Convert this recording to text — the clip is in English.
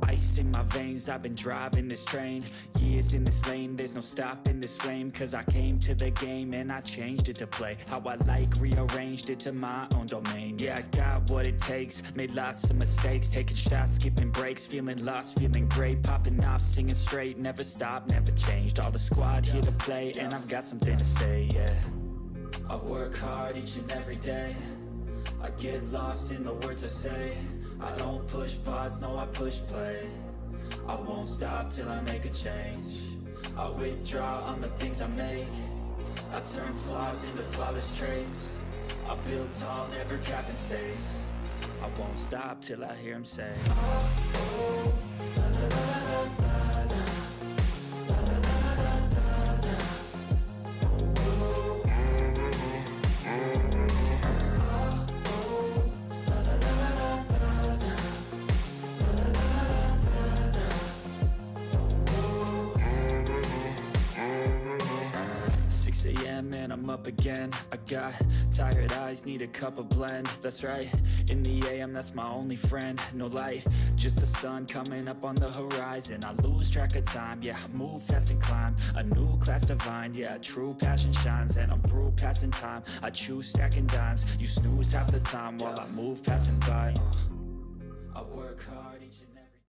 Ice in my veins, I've been driving this train. Years in this lane, there's no stopping this flame. Cause I came to the game and I changed it to play how I like, rearranged it to my own domain. Yeah, I got what it takes, made lots of mistakes, taking shots, skipping breaks, feeling lost, feeling great, popping off, singing straight, never stopped, never changed. All the squad here to play, and I've got something to say, yeah. I work hard each and every day, I get lost in the words I say. I don't push pause, no I push play. I won't stop till I make a change. I withdraw on the things I make. I turn flaws into flawless traits. I build tall, never capped in space. I won't stop till I hear him say, oh, oh, la, la, la, la, la, la. And I'm up again. I got tired eyes, need a cup of blend. That's right, in the AM, that's my only friend. No light, just the sun coming up on the horizon. I lose track of time, yeah, I move fast and climb a new class divine, yeah, true passion shines. And I'm through passing time, I choose stacking dimes. You snooze half the time while I move passing by. I work hard each and